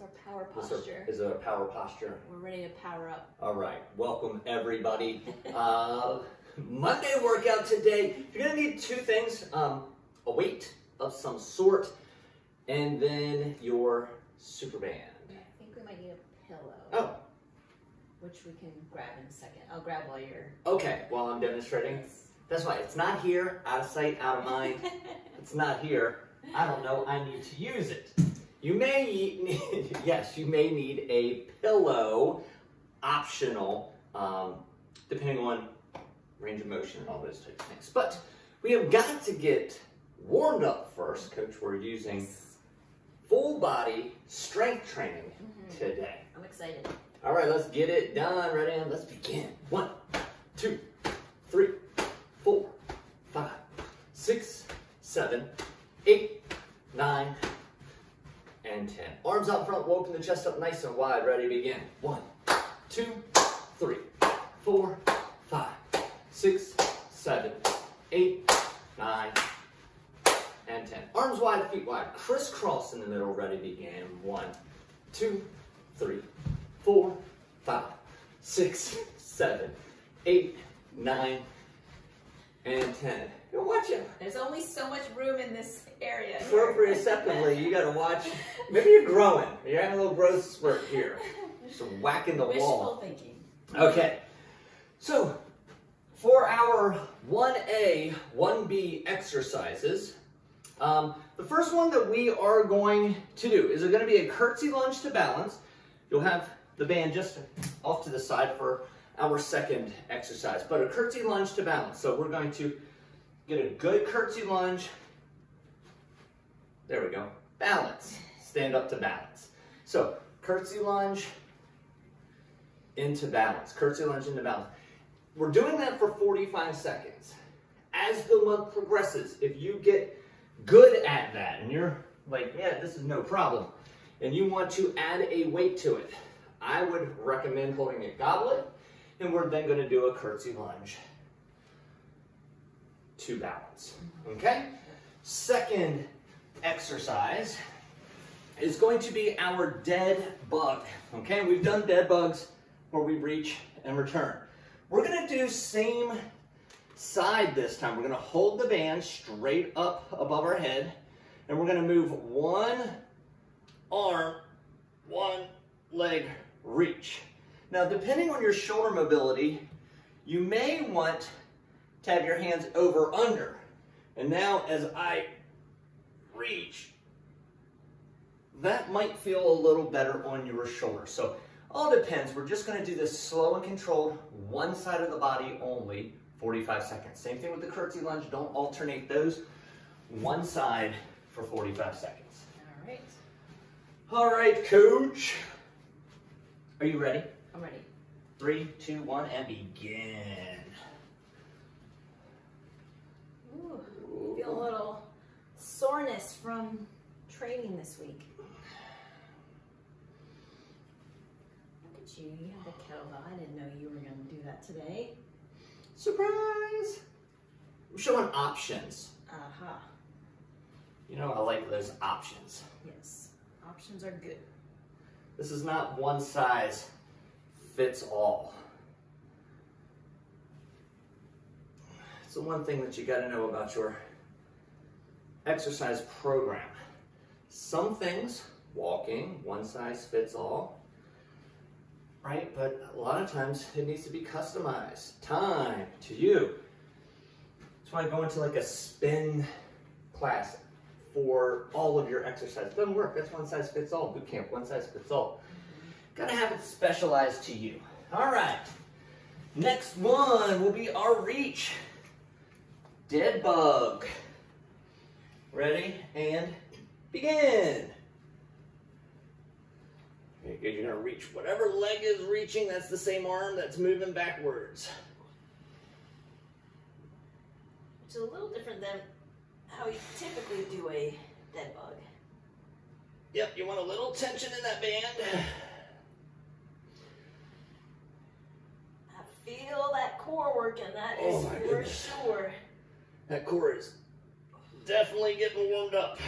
our power posture. Is it a power posture? We're ready to power up. All right, welcome everybody. Monday workout today. You're gonna need two things, a weight of some sort, and then your super band. I think we might need a pillow. Oh. Which we can grab in a second. I'll grab while you're... Okay, while I'm demonstrating. Yes. That's why it's not here, out of sight, out of mind. It's not here. I don't know, I need to use it. You may need, yes, you may need a pillow, optional, depending on range of motion and all those types of things. But we have got to get warmed up first. Coach, we're using full body strength training today. I'm excited. All right, let's get it done. Ready? And let's begin. 1, 2, 3, 4, 5, 6, 7, 8, 9, and 10. Arms out front, we'll open the chest up nice and wide. Ready, begin. 1, 2, 3, 4, 5, 6, 7, 8, 9, and 10. Arms wide, feet wide. Crisscross in the middle. Ready, begin. 1, 2, 3, 4, 5, 6, 7, 8, 9, and 10. Watch it. There's only so much room in this area. Proprioceptively, you gotta watch. Maybe you're growing. You're having a little growth spurt here. Just whacking the wall. Wishful thinking. Okay. So, for our 1A, 1B exercises, the first one that we are going to do is going to be a curtsy lunge to balance. You'll have the band just off to the side for our second exercise, but a curtsy lunge to balance. So we're going to get a good curtsy lunge. There we go. Balance. Stand up to balance. So curtsy lunge into balance. Curtsy lunge into balance. We're doing that for 45 seconds. As the month progresses, if you get good at that and you're like, yeah, this is no problem, and you want to add a weight to it, I would recommend holding a goblet, and we're then going to do a curtsy lunge to balance. Okay? Second exercise is going to be our dead bug. Okay? We've done dead bugs where we reach and return. We're going to do same side this time. We're going to hold the band straight up above our head, and we're going to move one arm, one leg, reach. Now, depending on your shoulder mobility, you may want to have your hands over under. And now, as I reach, that might feel a little better on your shoulder. So, all depends. We're just going to do this slow and controlled, one side of the body only, 45 seconds. Same thing with the curtsy lunge. Don't alternate those. One side for 45 seconds. All right. All right, coach. Are you ready? I'm ready. 3, 2, 1, and begin. Ooh, feel a little soreness from training this week. Look at you. You have the kettlebell. I didn't know you were going to do that today. Surprise! I'm showing options. Aha. You know I like those options. Yes. Options are good. This is not one size fits all. It's the one thing that you got to know about your exercise program. Some things, walking, one size fits all, right? But a lot of times it needs to be customized. Time to you. That's why I go into like a spin class for all of your exercise. It doesn't work. That's one size fits all. Boot camp, one size fits all. Gotta have it specialized to you. All right. Next one will be our reach. Dead bug. Ready? And begin. Very good. You're gonna reach whatever leg is reaching. That's the same arm that's moving backwards. Which is a little different than how you typically do a dead bug. Yep, you want a little tension in that band. I feel that core working, that is for sure. That core is definitely getting warmed up.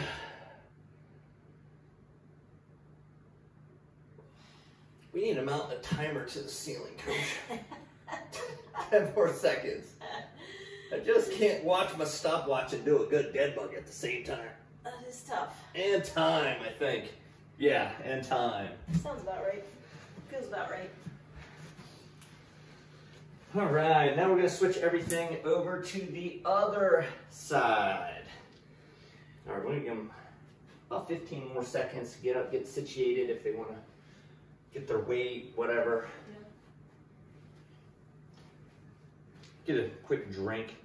We need to mount a timer to the ceiling, Coach. 10 more seconds. I just can't watch my stopwatch and do a good dead bug at the same time. That is tough. And time, I think. Yeah, and time. Sounds about right. Feels about right. All right, now we're going to switch everything over to the other side. All right, we're going to give them about 15 more seconds to get up, get situated if they want to get their weight, whatever. Yeah. Get a quick drink.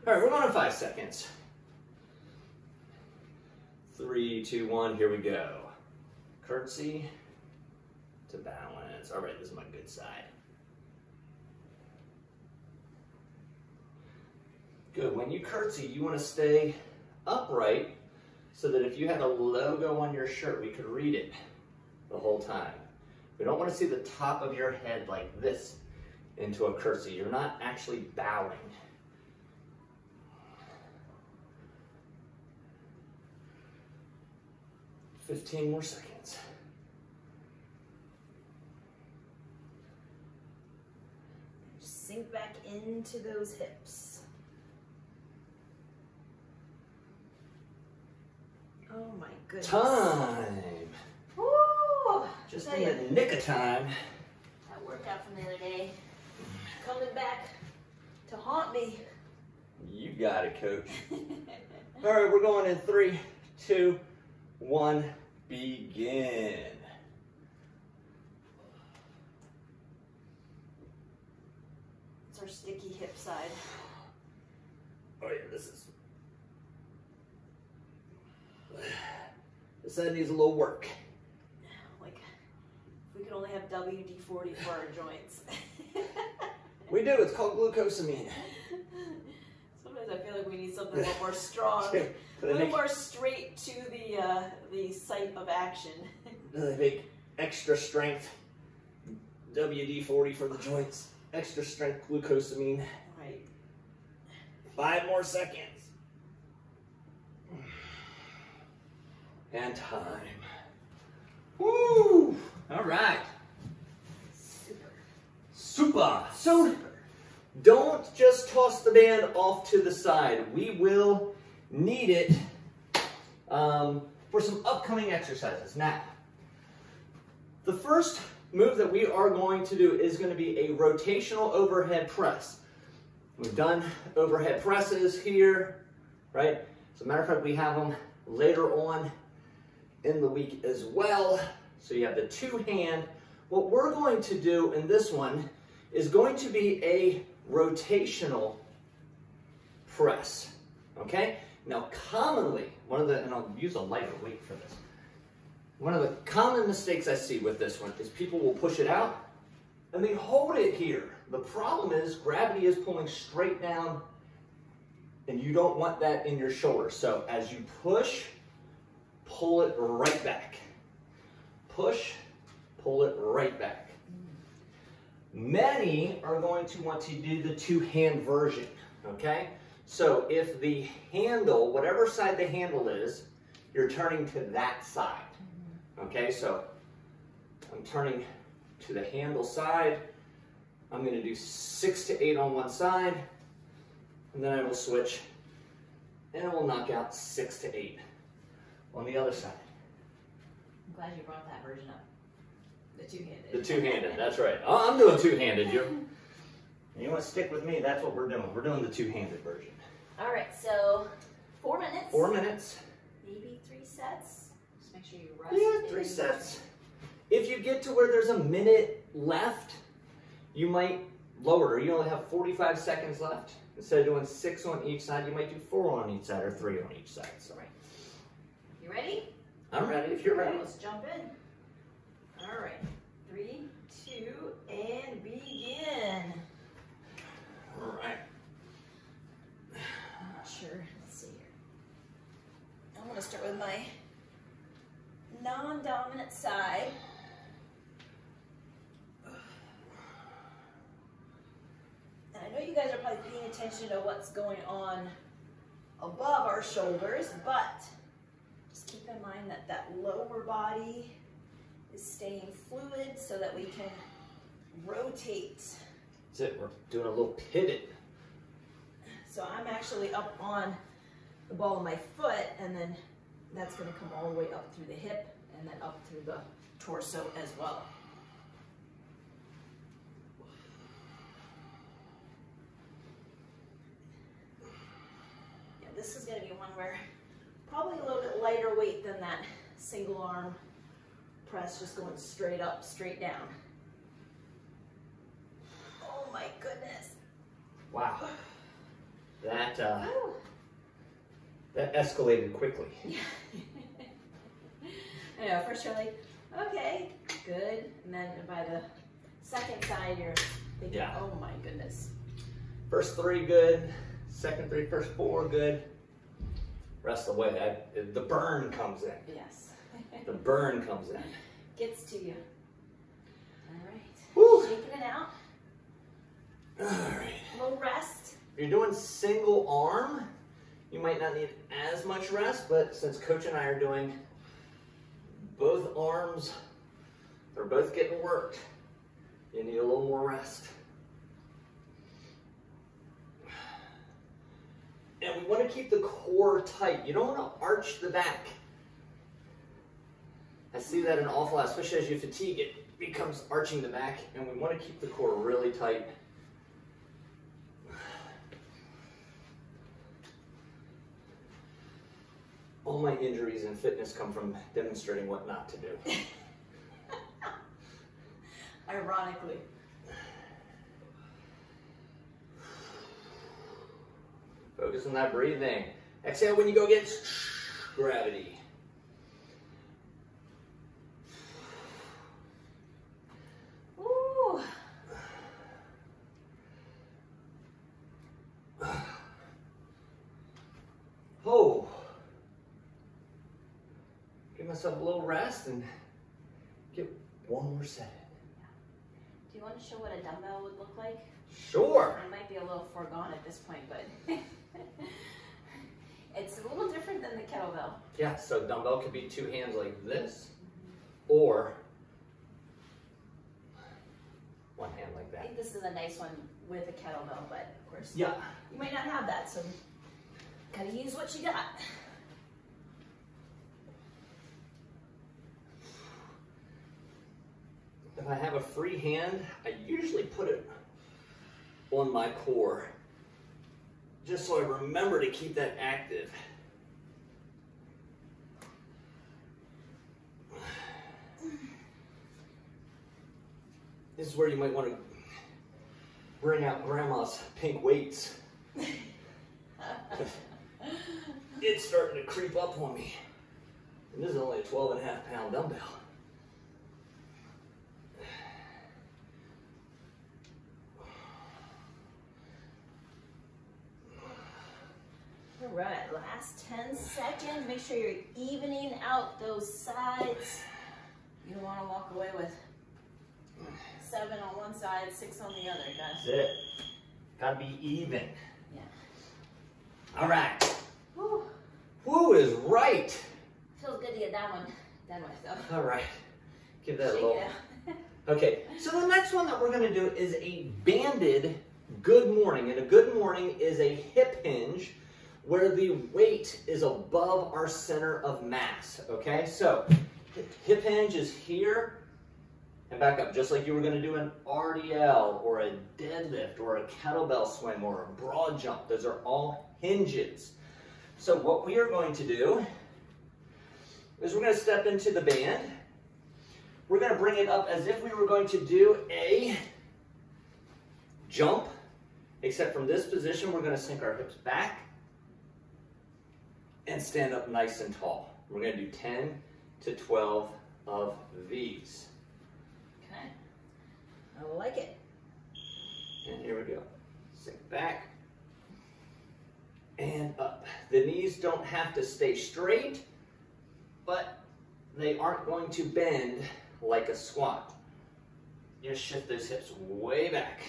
All right, we're going to 5 seconds. 3, 2, 1, here we go. Curtsy to balance. All right, this is my good side. Good. When you curtsy, you want to stay upright so that if you had a logo on your shirt, we could read it the whole time. We don't want to see the top of your head like this into a curtsy. You're not actually bowing. Fifteen more seconds. Sink back into those hips. Oh my goodness. Time. Woo! Just in the nick of time. That workout from the other day. Coming back to haunt me. You got it, Coach. All right, we're going in 3, 2, 1, begin. It's our sticky hip side. Oh yeah, this side needs a little work. Like, if we could only have WD-40 for our joints. We do, it's called glucosamine. Sometimes I feel like we need something a little more strong, a little more straight to the site of action. They make extra strength WD-40 for the joints. Extra strength glucosamine. Right. 5 more seconds. And time. Woo! All right. Super. So don't just toss the band off to the side. We will need it for some upcoming exercises. Now, the first move that we are going to do is going to be a rotational overhead press. We've done overhead presses here, right? As a matter of fact, we have them later on in the week as well. So you have the 2-hand. What we're going to do in this one is going to be a rotational press, okay? Now commonly, and I'll use a lighter weight for this, one of the common mistakes I see with this one is people will push it out and they hold it here. The problem is gravity is pulling straight down and you don't want that in your shoulder. So as you push, pull it right back. Push, pull it right back. Many are going to want to do the 2-hand version, okay? So if the handle, whatever side the handle is, you're turning to that side, okay? So I'm turning to the handle side. I'm going to do 6 to 8 on one side, and then I will switch, and it will knock out 6 to 8 on the other side. I'm glad you brought that version up. The 2-handed. The 2-handed, that's right. I'm doing 2-handed. You want to stick with me, that's what we're doing. We're doing the 2-handed version. All right, so 4 minutes. 4 minutes. Maybe 3 sets. Just make sure you rest. Yeah, 3 sets. If you get to where there's a minute left, you might lower it. You only have 45 seconds left. Instead of doing 6 on each side, you might do 4 on each side or 3 on each side. So. Right. You ready? I'm ready if you're ready. Let's jump in. All right. 3, 2, and begin. All right. I'm not sure. Let's see here. I'm going to start with my non-dominant side. And I know you guys are probably paying attention to what's going on above our shoulders, but just keep in mind that that lower body is staying fluid so that we can rotate. That's it, we're doing a little pivot. So I'm actually up on the ball of my foot, and then that's going to come all the way up through the hip and then up through the torso as well. Yeah, this is going to be one where probably a little bit lighter weight than that single arm press, just going straight up, straight down. Oh my goodness. Wow. That escalated quickly. Yeah. I know, first you're like, okay, good. And then by the second side, you're thinking, yeah. Oh my goodness. First 3, good. Second 3, first 4, good. Rest of the way, the burn comes in. Yes. The burn comes in. Gets to you. All right. Woo. Shaking it out. All right. A little rest. If you're doing single arm, you might not need as much rest, but since Coach and I are doing both arms, they're both getting worked, you need a little more rest. And we want to keep the core tight. You don't want to arch the back. I see that an awful lot, especially as you fatigue, it becomes arching the back, and we want to keep the core really tight. All my injuries in fitness come from demonstrating what not to do. Ironically. Focus on that breathing. Exhale when you go against gravity. Ooh. Oh. Give myself a little rest and get one more set in. Do you want to show what a dumbbell would look like? Sure. It might be a little foregone at this point, but it's a little different than the kettlebell. Yeah, so dumbbell could be 2 hands like this, or 1 hand like I that. think this is a nice one with a kettlebell, but of course, Yeah. you might not have that, so gotta use what you got. If I have a free hand, I usually put it on my core, just so I remember to keep that active. This is where you might want to bring out grandma's pink weights. It's starting to creep up on me. And this is only a 12.5-pound dumbbell. All right, last 10 seconds. Make sure you're evening out those sides. You don't want to walk away with 7 on one side, 6 on the other, guys. That's it. Gotta be even. Yeah. All right. Whew. Woo is right. Feels good to get that one done with, though. All right. Give that a Shake little. it out. Okay, so the next one that we're going to do is a banded good morning. And a good morning is a hip hinge where the weight is above our center of mass. Okay, so hip hinge is here and back up, just like you were going to do an RDL or a deadlift or a kettlebell swing or a broad jump. Those are all hinges. So what we are going to do is we're going to step into the band. We're going to bring it up as if we were going to do a jump, except from this position, we're going to sink our hips back and stand up nice and tall. We're going to do 10 to 12 of these. Okay. I like it. And here we go. Sink back and up. The knees don't have to stay straight, but they aren't going to bend like a squat. Just shift those hips way back.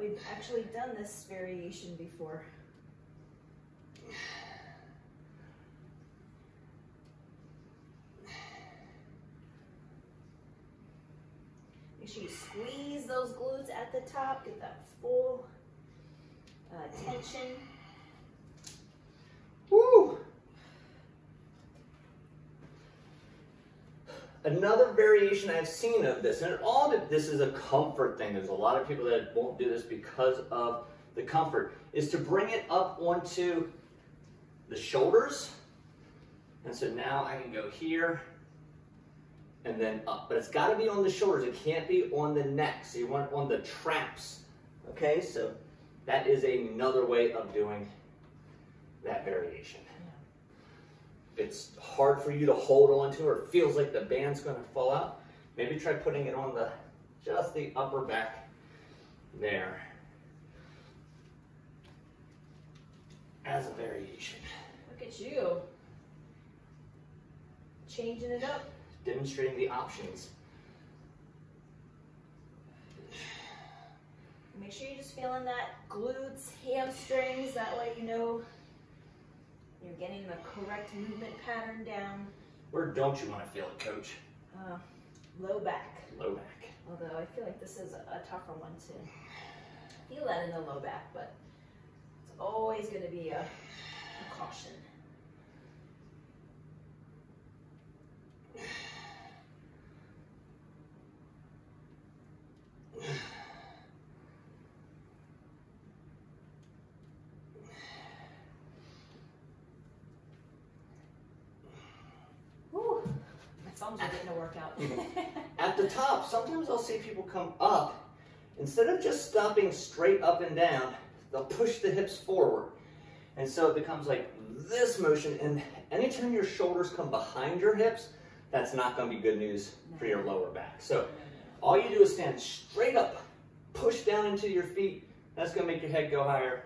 that we've actually done this variation before. Make sure you squeeze those glutes at the top, get that full tension. Woo! Another variation I've seen of this, and this is a comfort thing. There's a lot of people that won't do this because of the comfort, is to bring it up onto the shoulders. And so now I can go here and then up, but it's got to be on the shoulders. It can't be on the neck. So you want it on the traps. Okay, so that is another way of doing that variation. If it's hard for you to hold on to, or it feels like the band's going to fall out, maybe try putting it on just the upper back there as a variation. Look at you, changing it up. Demonstrating the options. Make sure you're just feeling that glutes, hamstrings, that way you know you're getting the correct movement pattern down. Where don't you want to feel it, Coach? Low back. Low back. Although I feel like this is a tougher one to feel that in the low back, but it's always going to be a caution. Thumbs are getting a workout. At the top, sometimes I'll see people come up. Instead of just stopping straight up and down, they'll push the hips forward. And so it becomes like this motion. And anytime your shoulders come behind your hips, that's not going to be good news for your lower back. So all you do is stand straight up, push down into your feet. That's going to make your head go higher.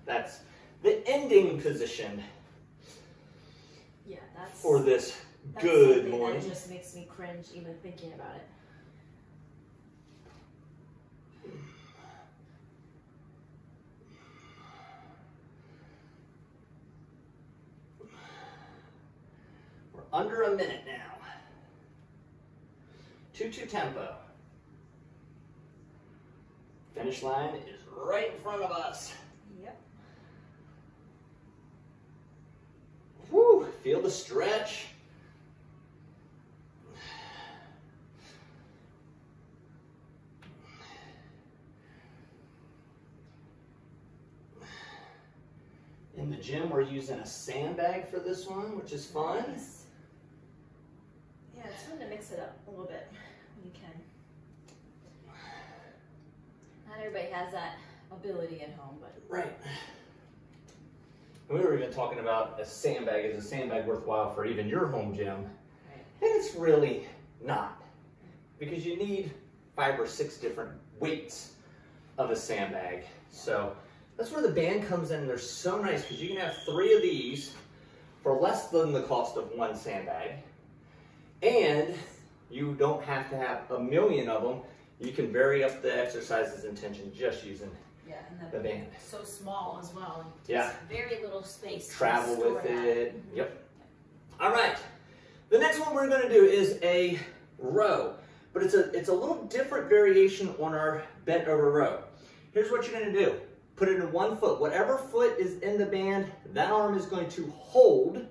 That's the ending position for this. Good morning. That just makes me cringe even thinking about it. We're under a minute now. 2-2 tempo. Finish line is right in front of us. Yep. Woo! Feel the stretch. In the gym, we're using a sandbag for this one, which is fun. Nice. Yeah, it's fun to mix it up a little bit when you can. Not everybody has that ability at home, but... Right. We were even talking about a sandbag. Is a sandbag worthwhile for even your home gym? Right. And it's really not. Because you need 5 or 6 different weights of a sandbag. So that's where the band comes in. They're so nice because you can have 3 of these for less than the cost of 1 sandbag. And you don't have to have a million of them. You can vary up the exercises and tension just using the band. So small as well. Yeah. Very little space. Travel with it. Yep. All right. The next one we're going to do is a row. But it's a little different variation on our bent over row. Here's what you're going to do. Put it in one foot. Whatever foot is in the band, that arm is going to hold,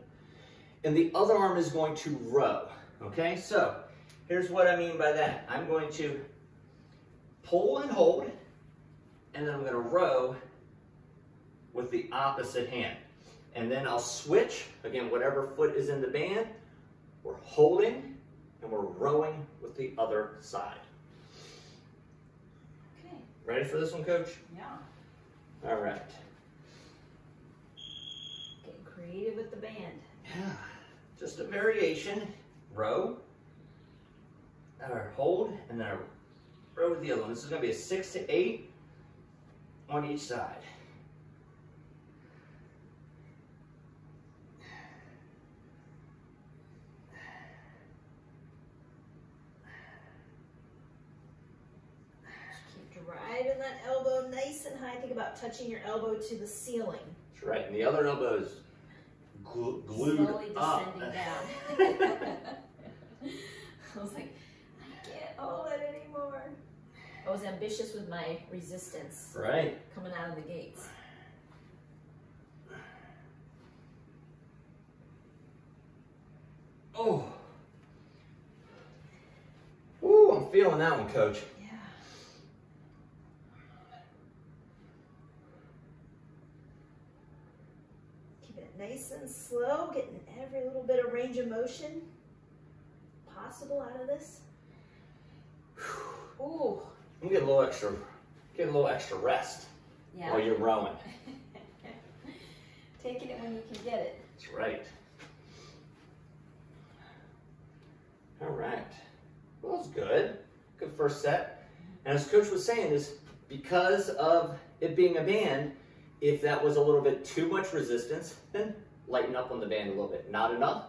and the other arm is going to row. Okay, so here's what I mean by that. I'm going to pull and hold, and then I'm going to row with the opposite hand. And then I'll switch. Again, whatever foot is in the band, we're holding, and we're rowing with the other side. Okay. Ready for this one, Coach? Yeah. All right. Getting creative with the band. Yeah. Just a variation. Row, or hold, and then I row with the other one. This is going to be a 6 to 8 on each side. Just keep driving that elbow nice and high. Think about touching your elbow to the ceiling. That's right, and the other elbow is glued slowly up. descending down. I was like, I can't hold it anymore. I was ambitious with my resistance. Right. Coming out of the gates. Oh. Ooh, I'm feeling that one, Coach. Yeah. Keep it nice and slow, getting every little bit of range of motion possible out of this. Ooh. I'm gonna get a little extra rest while you're rowing. Taking it when you can get it. That's right. All right. Well, that's good. Good first set. And as Coach was saying, is because of it being a band, if that was a little bit too much resistance, then lighten up on the band a little bit. Not enough,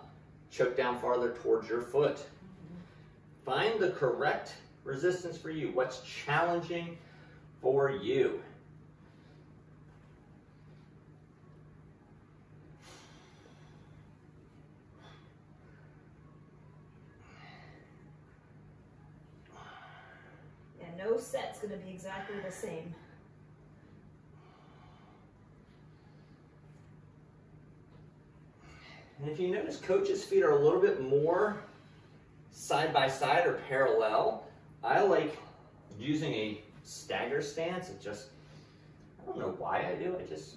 choke down farther towards your foot. Find the correct resistance for you. What's challenging for you? No set's going to be exactly the same. And if you notice, Coach's feet are a little bit more side by side or parallel. I like using a stagger stance. It just, I don't know why I do. It's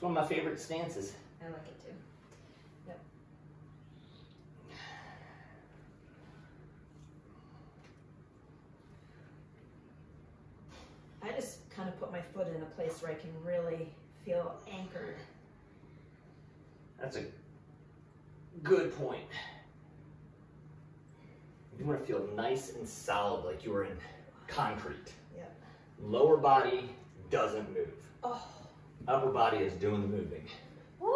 one of my favorite stances. I like it too. Yep. I just kind of put my foot in a place where I can really feel anchored. That's a good point. You want to feel nice and solid, like you were in concrete. Yep. Lower body doesn't move. Oh. Upper body is doing the moving. Woo!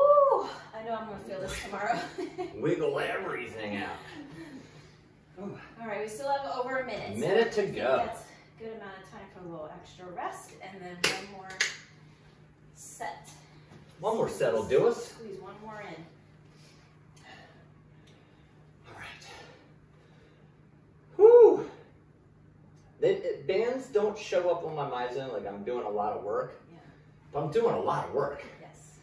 I know I'm going to feel this tomorrow. Wiggle everything out. All right, we still have over a minute. Minute to I think go. that's a good amount of time for a little extra rest, and then one more set. One more set will do us. Squeeze one more in. All right. Whew. Bands don't show up on my MyZone like I'm doing a lot of work. Yeah. But I'm doing a lot of work. Yes.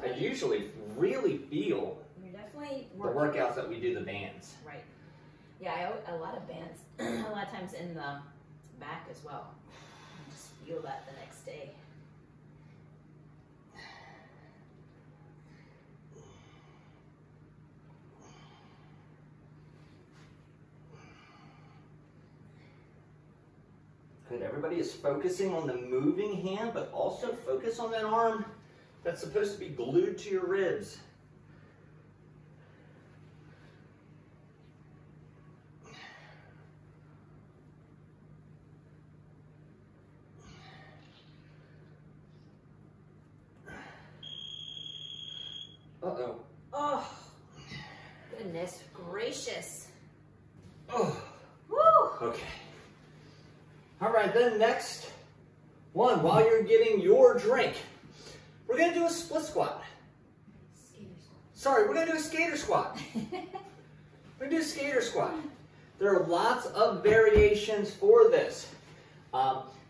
I usually really feel You're definitely the workouts that we do, the bands. Right. Yeah, a lot of bands, a lot of times in the back as well. I just feel that the next day. Good. Everybody is focusing on the moving hand, but also focus on that arm that's supposed to be glued to your ribs. Uh-oh. Oh, goodness gracious. Oh. Woo! Okay. All right, then next one, while you're getting your drink, we're going to do a split squat. Skater squat. Sorry, we're going to do a skater squat. We're going to do a skater squat. There are lots of variations for this.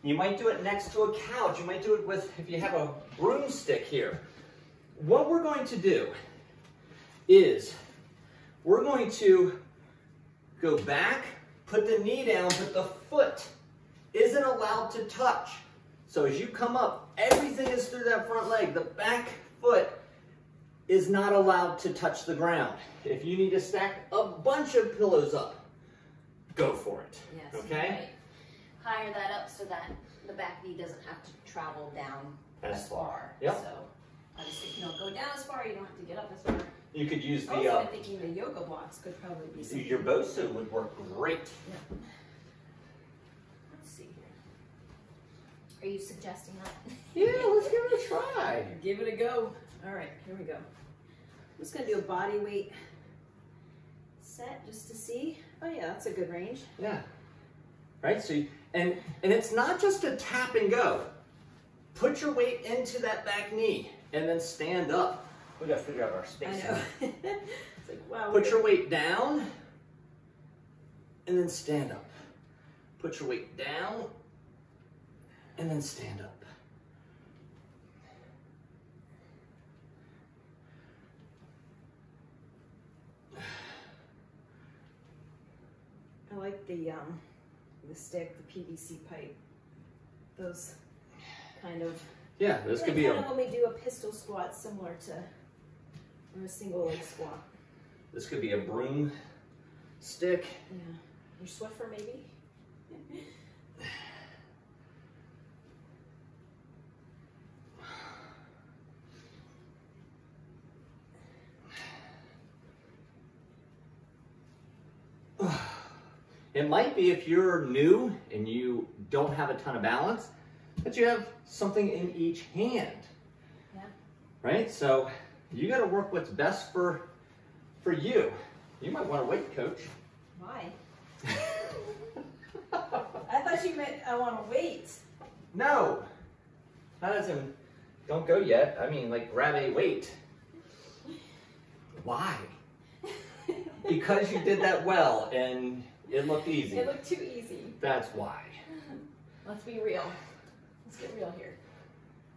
You might do it next to a couch. You might do it with, if you have a broomstick here. What we're going to do is we're going to go back, put the knee down, but the foot isn't allowed to touch. So as you come up, everything is through that front leg. The back foot is not allowed to touch the ground. If you need to stack a bunch of pillows up, go for it. Yes. Okay? Right. Higher that up so that the back knee doesn't have to travel down as far. Yep. So obviously, if you don't go down as far, you don't have to get up as far. You could use the Also, I'm thinking the yoga blocks could probably be something. your Bosu would work great. Yeah. Let's see here. Are you suggesting that? Yeah, let's give it a try. Give it a go. All right, here we go. I'm just gonna do a body weight set just to see. Oh yeah, that's a good range. Yeah. Right, so And it's not just a tap and go. Put your weight into that back knee and then stand up. We gotta figure out our space. I know. It's like, wow. Put your weight down and then stand up. Put your weight down and then stand up. I like the stick, the PVC pipe. Those kind of. Yeah, this could be kind of when we do a pistol squat, similar to or a single leg squat. This could be a broom stick. Yeah, your Swiffer maybe. It might be, if you're new and you don't have a ton of balance, that you have something in each hand. Yeah. Right? So you got to work what's best for you. You might want to wait, coach. Why? I thought you meant I want to wait. No. That doesn't, don't go yet. I mean, like, grab a weight. Why? Because you did that well and it looked easy. It looked too easy. That's why. Let's be real. Let's get real here.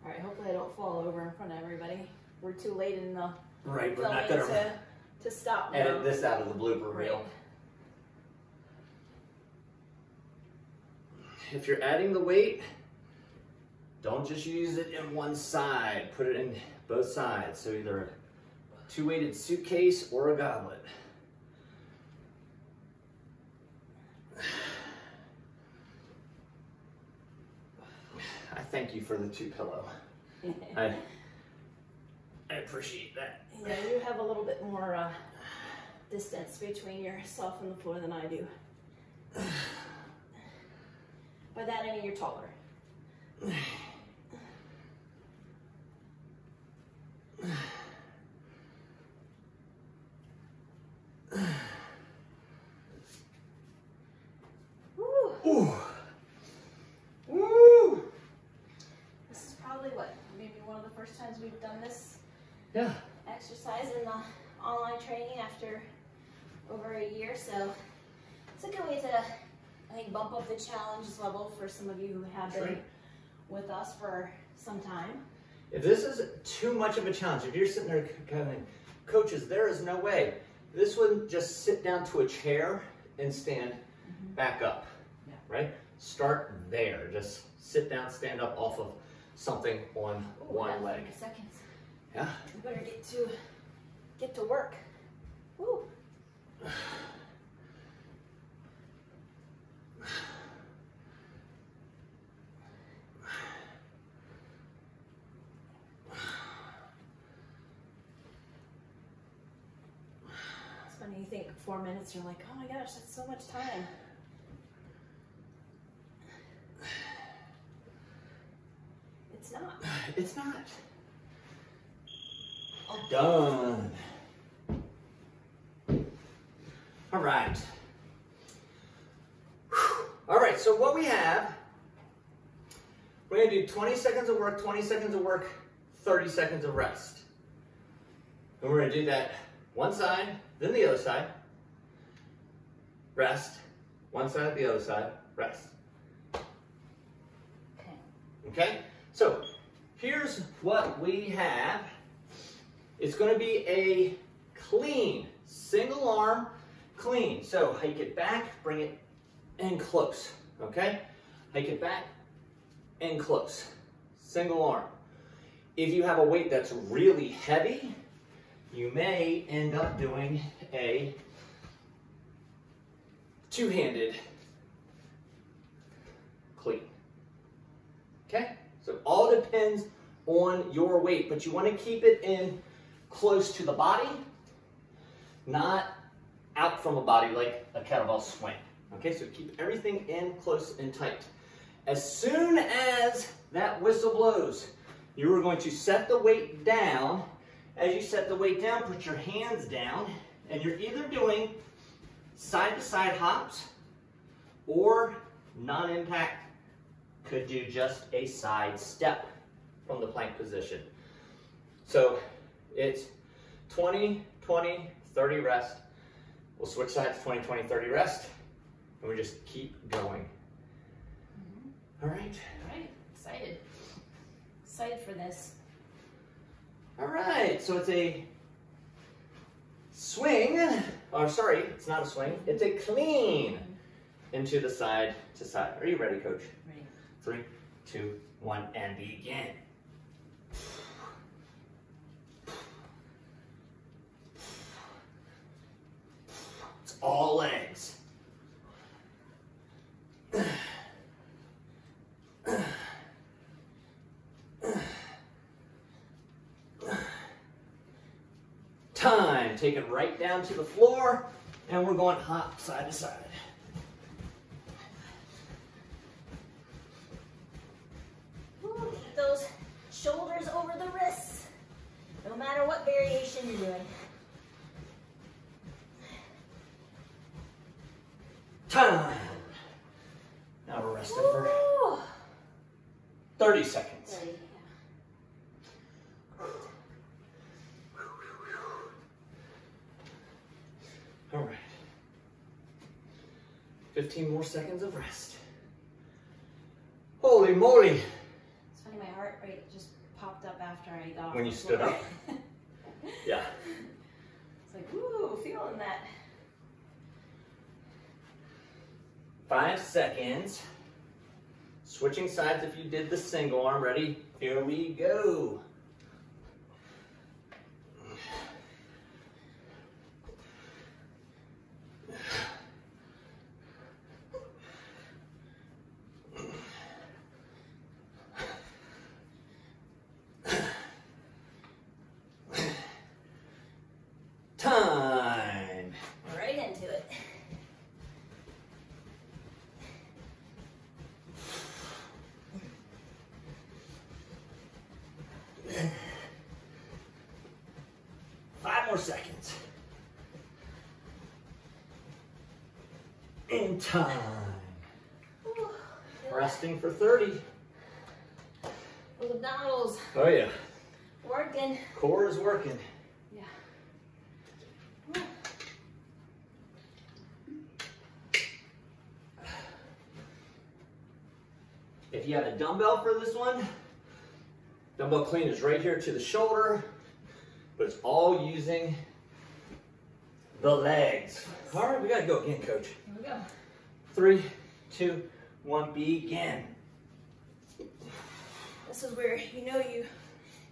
All right, hopefully I don't fall over in front of everybody. We're too late in the Right, we're filming not gonna to stop now. edit this out of the blooper Right. reel. If you're adding the weight, don't just use it in one side. Put it in both sides. So either a two-weighted suitcase or a goblet. I thank you for the two-pillow. I appreciate that. Yeah, you have a little bit more distance between yourself and the floor than I do. By that I mean you're taller. Woo. Ooh. Woo. This is probably what, maybe one of the first times we've done this Yeah. exercise in the online training after over a year, so it's a good way to, I think, bump up the challenge level for some of you who have been with us for some time. If this is too much of a challenge, if you're sitting there going, coaches, there is no way. This would just sit down to a chair and stand back up, right? Start there. Just sit down, stand up off of something on one leg. Seconds. Yeah. We better get to work. Woo. It's funny, you think 4 minutes, you're like, oh my gosh, that's so much time. It's not. It's not. Done. All right. All right, so what we have, we're going to do 20 seconds of work, 20 seconds of work, 30 seconds of rest. And we're going to do that one side, then the other side, rest, one side, the other side, rest. Okay. Okay? So, here's what we have. It's going to be a clean, single arm clean. So, hike it back, bring it in close. Okay? Hike it back and close. Single arm. If you have a weight that's really heavy, you may end up doing a two-handed clean. Okay? So all depends on your weight, but you want to keep it in close to the body, not out from the body like a kettlebell swing. Okay, so keep everything in close and tight. As soon as that whistle blows, you are going to set the weight down. As you set the weight down, put your hands down, and you're either doing side-to-side hops or non-impact, could do just a side step from the plank position. So it's 20, 20, 30 rest. We'll switch sides, 20, 20, 30 rest, and we just keep going. All right. All right, excited. Excited for this. All right, so it's a swing, or sorry, it's not a swing, it's a clean into the side to side. Are you ready, coach? Ready. 3, 2, 1, and begin. It's all legs. Time. Take it right down to the floor, and we're going hop side to side. Ooh, keep those shoulders over the wrists, no matter what variation you're doing. Time. Now we're resting for 30 seconds. 30, yeah. All right. 15 more seconds of rest. Holy moly. It's funny, my heart rate just popped up after I got off When you the stood floor. up? Yeah. It's like, ooh, feeling that. 5 seconds. Switching sides if you did the single arm. Ready? Here we go. Time. Right into it. Five more seconds. In time. Ooh, Resting for 30. those abdominals Oh yeah. working. Core is working. Yeah. If you have a dumbbell for this one, dumbbell clean is right here to the shoulder, but it's all using the legs. All right, we gotta go again, coach. Here we go. 3, 2, 1, begin. This is where you know you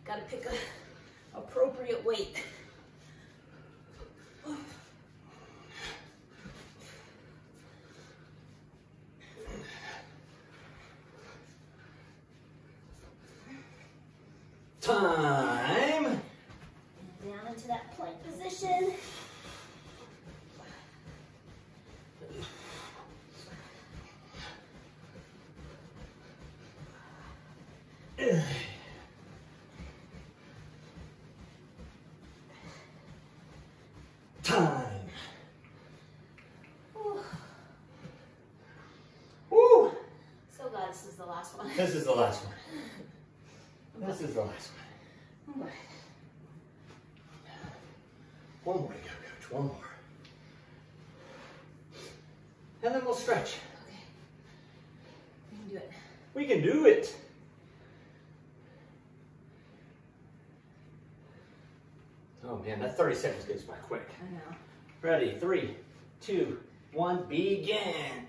gotta pick a appropriate weight. Time. Down into that plank position. Time. Whew. Woo! So glad this is the last one. This is the last one. This is the last one. Okay. One more to go, coach. One more. And then we'll stretch. Okay. We can do it. We can do it. Oh man, that 30 seconds goes by quick. I know. Ready? 3, 2, 1, begin.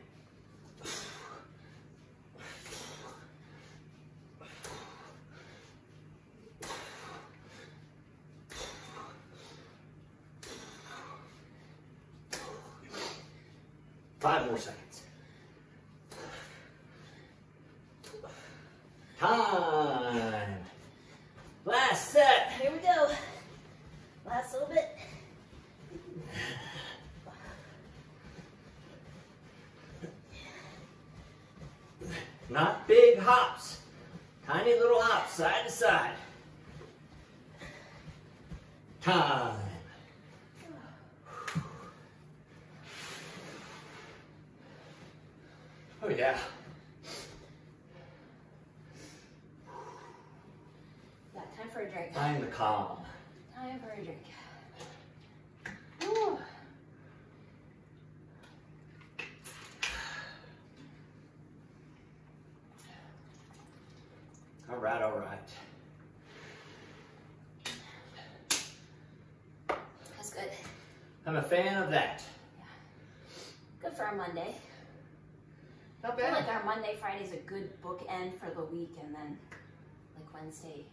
Five more seconds. Time. Last set. Here we go. Last little bit. Not big hops. Tiny little hops, side to side. Time. Oh yeah. Yeah, time for a drink. Time to calm. Time for a drink. Woo. All right, all right. That's good. I'm a fan of that. Yeah. Good for a Monday. Not I feel bad. like our Monday, Friday's a good bookend for the week, and then like Wednesday,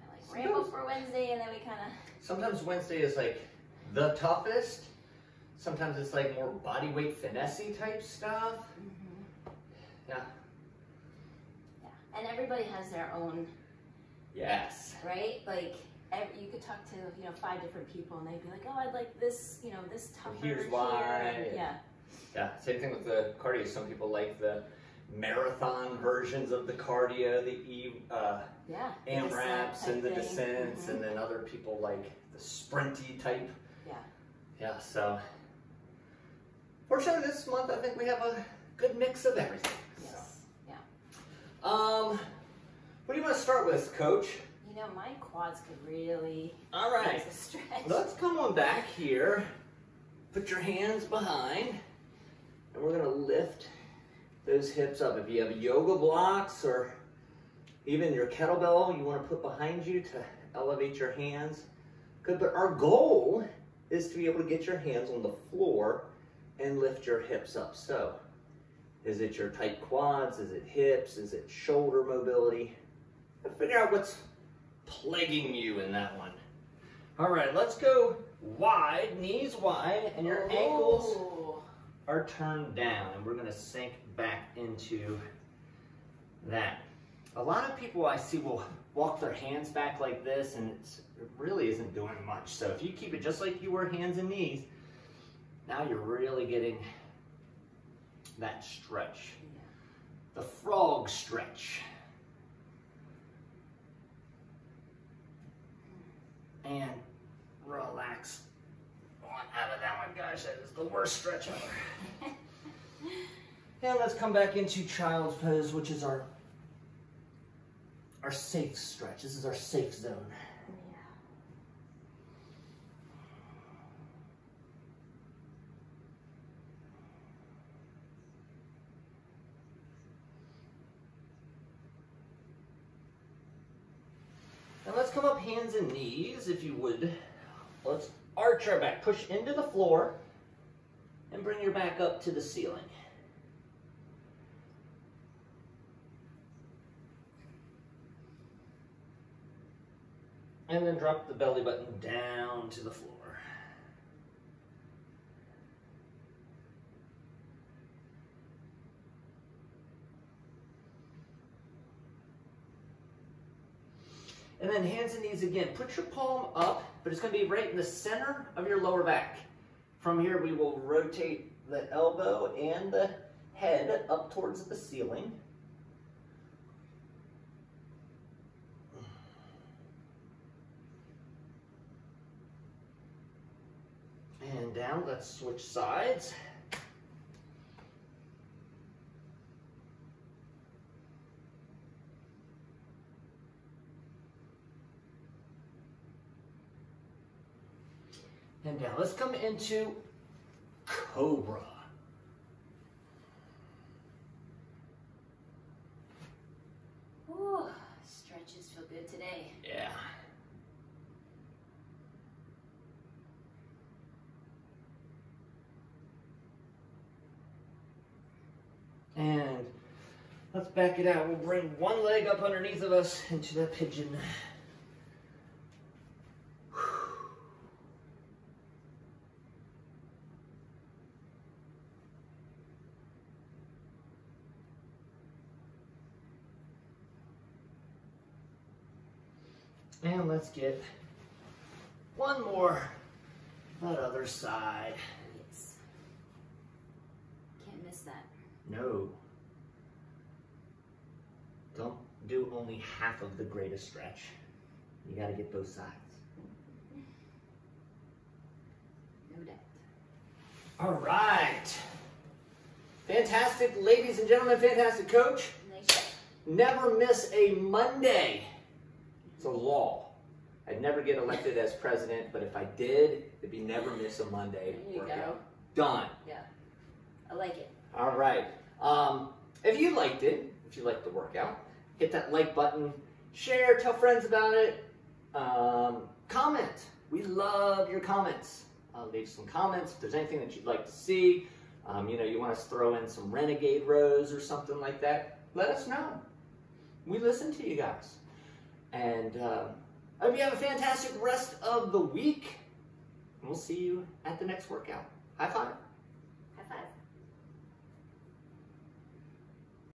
I like ramble for Wednesday, and then we kind of. Sometimes Wednesday is like the toughest. Sometimes it's like more body weight finesse-y type stuff. Mm-hmm. Yeah. Yeah, and everybody has their own. Yes. Right? Like, you could talk to, 5 different people and they'd be like, oh, I'd like this, this tougher. Here's why. Here. And, yeah. Yeah, same thing with the cardio. Some people like the marathon versions of the cardio, the AMRAPs and the descents, mm-hmm. and then other people like the sprinty type. Yeah. Yeah, so fortunately this month I think we have a good mix of everything. Yes. So. Yeah. What do you want to start with, Coach? My quads could really All right. use a stretch. Let's come on back here. Put your hands behind, and we're gonna lift those hips up. If you have yoga blocks or even your kettlebell you want to put behind you to elevate your hands, good. But our goal is to be able to get your hands on the floor and lift your hips up. So, is it your tight quads? Is it hips? Is it shoulder mobility? Figure out what's plaguing you in that one. All right, let's go wide, knees wide, and your ankles are turned down, and we're gonna sink back into that. A lot of people I see will walk their hands back like this, and it really isn't doing much. So if you keep it just like you were, hands and knees, now you're really getting that stretch. The frog stretch. And relax on out of that one. Gosh, that is the worst stretch ever. And let's come back into child's pose, which is our safe stretch. This is our safe zone. Now let's come up hands and knees, if you would. Let's arch our back. Push into the floor and bring your back up to the ceiling. And then drop the belly button down to the floor. And then hands and knees again. Put your palm up, but it's going to be right in the center of your lower back. From here, we will rotate the elbow and the head up towards the ceiling. And down, let's switch sides. And down. Let's come into Cobra. Ooh, stretches feel good today. Yeah. And let's back it out. We'll bring one leg up underneath of us into the pigeon. And let's get one more, that other side. Yes. Can't miss that. No. Don't do only half of the greatest stretch. You got to get both sides. No doubt. All right. Fantastic, ladies and gentlemen, fantastic coach. Nice job. Never miss a Monday. It's a law. I'd never get elected as president, but if I did, it'd be never miss a Monday There you workout. go. Done. Yeah, I like it. All right. If you liked it, if you liked the workout, hit that like button, share, tell friends about it, comment. We love your comments. Leave some comments if there's anything that you'd like to see. You know, you want us to throw in some renegade rows or something like that, let us know. We listen to you guys. And I hope you have a fantastic rest of the week. And we'll see you at the next workout. High five.